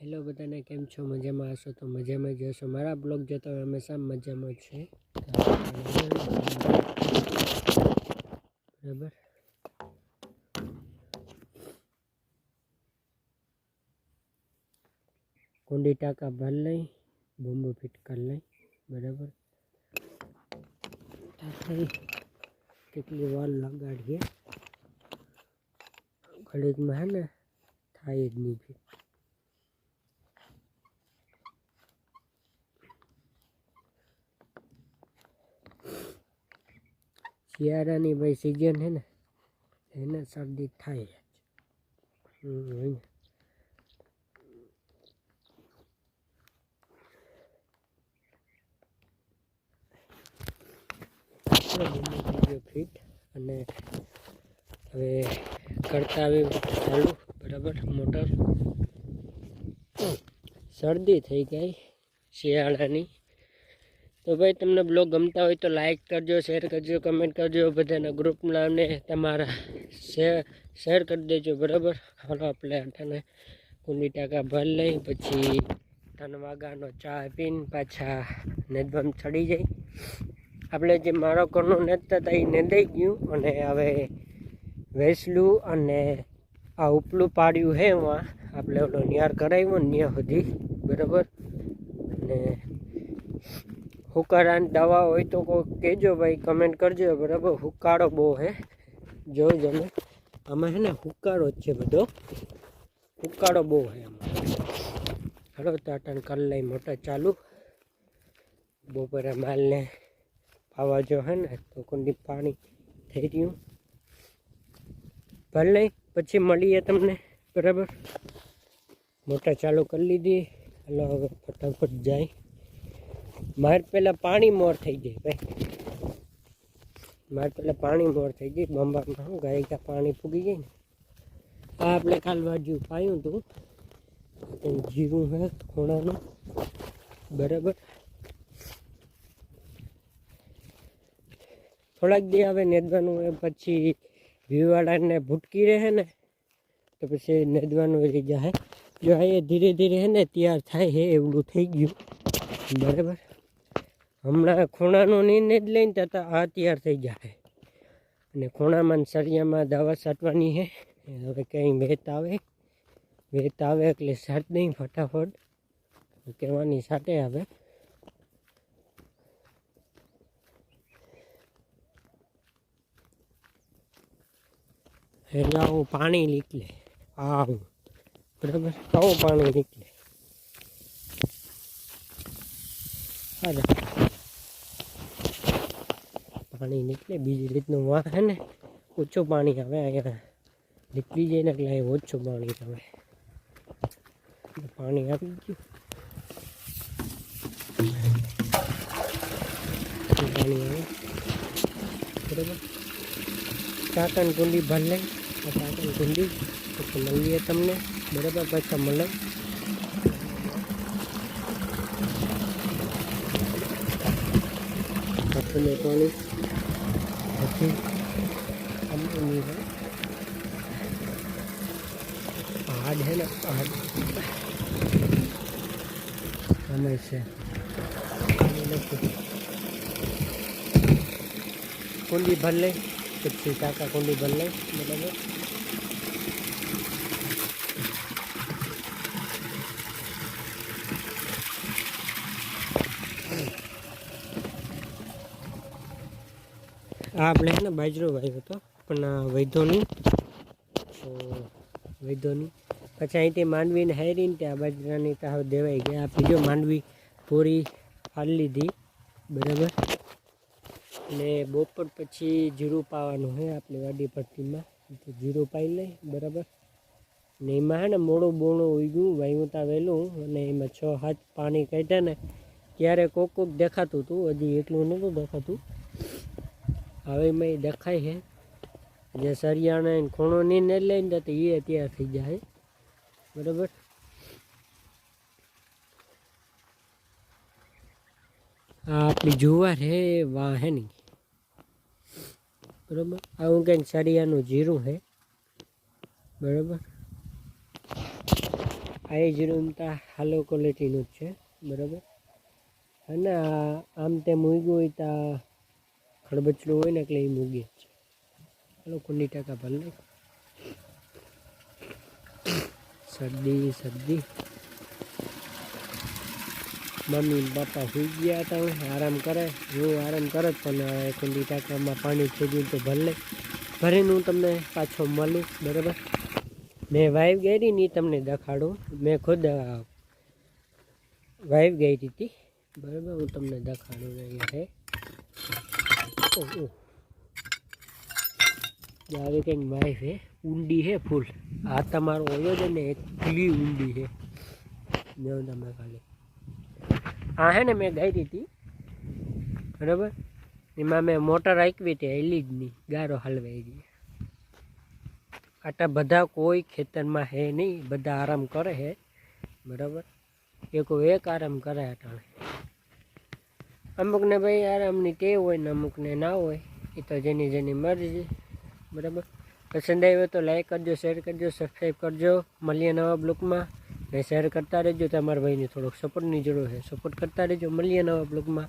Hello બધાને, કેમ છો? મજામાં હશો તો મજામાં જ હશો. મારા બ્લોગ જોતો હંમેશા મજામાં છે. બરાબર, કુંડી ટાંકા ભર લઈ, બોમ્બો ફિટ કરી લઈ. બરાબર, કેટલી વાર લગાડીએ, ઘડીકમાં હે ને થાય જ નહીં ફિટ. શિયાળાની ભાઈ સિઝન છે ને, એને શરદી થાય જ. ફિટ અને હવે કરતા આવી ચાલુ. બરાબર, મોટર શરદી થઈ ગઈ શિયાળાની. તો ભાઈ તમને બ્લોગ ગમતા હોય તો લાઈક કરજો, શેર કરજો, કમેન્ટ કરજો, બધાના ગ્રુપના અને તમારા શેર કરી દેજો. બરાબર, હાલો આપણે આટાને કુંડી ટાંકા ભર લઈ, પછી 3 વાગ્યાનો ચા પીને પાછા નેદવામાં ચડી જાય. આપણે જે મારો ઘરનું નેતતા હતા એ નેદાઈ ગયું, અને હવે વેસલું અને આ ઉપલું પાડ્યું હે એમાં આપણે ઓલો નિયાર કરાવ્યો ને ત્યાં સુધી. બરાબર, અને હુકારાની દવા હોય તો કોઈ કહેજો ભાઈ, કમેન્ટ કરજો. બરાબર, હુકારો બહુ હે, જોજો ને આમાં હે ને હુકારો જ છે, બધો હુકારો બહુ હે આમાં. હાલો તાટાને કરી લઈ મોટર ચાલુ. બપોરે માલને પાવા જો હે ને તો કુંડી પાણી થઈ રહ્યું. ભર લઈ પછી મળીએ તમને. બરાબર, મોટર ચાલુ કરી લીધી. હાલો હવે ફટાફટ જાય. મારે પહેલાં પાણી મોર થઈ જાય ભાઈ, મારે પહેલાં પાણી મોર થઈ જાય. બંબારમાં શું ગાય પાણી ફૂગી જાય ને. આ આપણે કાલ બાજુ પાયું હતું, જીરું હે ખૂણાનું. બરાબર, થોડાક દી આવે નેદવાનું હોય, પછી વીવાળાને ભૂટકી રહે ને તો પછી નેદવાનું રહી જાય. જો આ ધીરે ધીરે હે ને તૈયાર થાય છે, એવડું થઈ ગયું. બરાબર, હમણાં ખૂણાનું નહીં નેદ લઈને તથા આ તૈયાર થઈ જાય. અને ખૂણામાં સળિયામાં દવા છાંટવાની છે. હવે કંઈ વેત આવે એટલે છાંટ દઈ ફટાફટ કહેવાની છાંટે આવે. એટલે આવું પાણી નીકળે, આવું. બરાબર, આવું પાણી નીકળે. પાણી નીકળે બીજી રીતનું. વાહ હે ને ઓછું પાણી આવે, અહીંયા નીકળી જાય ને એટલે અહીં ઓછું પાણી આવે. પાણી આવી ગયું, પાણી આવે. બરાબર, ટાંકાની કુંડી ભર લઈ, ટાંકાની કુંડી પછી મળીએ તમને. બરાબર, પાછા મળે. પાણી પછી પહાડ હે ને, પહાડ અમે છે કુંડી ભર લઈ, પછી ટાંકા કુંડી ભર લઈ. બરાબર, આ આપણે છે ને બાજરો વાવ્યો હતો, પણ વૈધોની પછી અહીંથી માંડવીને હારીને ત્યાં બાજરાની તાવ દેવાઈ ગયા. આ બીજો માંડવી પૂરી ફાડી લીધી. બરાબર, ને બપોર પછી જીરું પાવાનું છે આપણી વાડી ભરતીમાં, તો જીરું પાઈ લઈ. બરાબર, ને એમાં હે ને મોડું બોણું ઉગ્યું, વાવ્યું ત્યાં વહેલું, અને એમાં 6-7 પાણી કાઢ્યા ને ત્યારે કોક દેખાતું હતું, હજી એટલું નહોતું દેખાતું. હવે એમાં દેખાય છે. જે સરિયાને ખૂણો નહીં ને લઈને તો એ તૈયાર થઈ જાય. બરાબર, આ આપણી જુવાર હે વાહ હે નહીં. બરાબર, આવું કંઈક સરિયાનું જીરું છે. બરાબર, આ જ રૂમતા હાલો ક્વોલિટીનું જ છે બરાબર. અને આમ તેમ મૂગ્યું હોય ત્યાં ખડબચડું હોય ને એટલે એ મૂગી જ છે. હાલો કુંડી ટાંકા ભર લે. શરદી મમ્મી પપ્પા સુઈ ગયા હતા, આરામ કરે, હું આરામ કરે જ, પણ કુંડી ટાંકામાં પાણી થઈ ગયું તો ભર લે. ભરીને હું તમને પાછો મળું બરાબર. મેં વાઈફ ગઈ ને એ તમને દેખાડું. મેં ખુદ વાઈફ ગઈ હતી બરાબર, હું તમને દેખાડું. અહીંયા છે આવી કંઈક વાઈફ છે, ઊંડી છે ફૂલ. આ તમારો ઓયો છે ને એટલી ઊંડી છે, જો તમે ખાલી. આ હે ને મેં ગઈ હતી બરાબર, એમાં મેં મોટર આંકવી હતી, હેલી જ નહીં, ગારો હલવાઈ ગઈ. આટલા બધા કોઈ ખેતરમાં હે નહીં, બધા આરામ કરે છે બરાબર. એક આરામ કરે અટાણે. અમુકને ભાઈ આરામની ટેવ હોય ને અમુકને ના હોય, એ તો જેની મરજી બરાબર. પસંદ આવ્યો તો લાઈક કરજો, શેર કરજો, સબસ્ક્રાઈબ કરજો. મળીએ નવા બ્લોગમાં. ને શેર કરતા રહેજો. તમારા ભાઈને થોડોક સપોર્ટની જરૂર છે, સપોર્ટ કરતા રહેજો. મળીએ નવા બ્લોગમાં.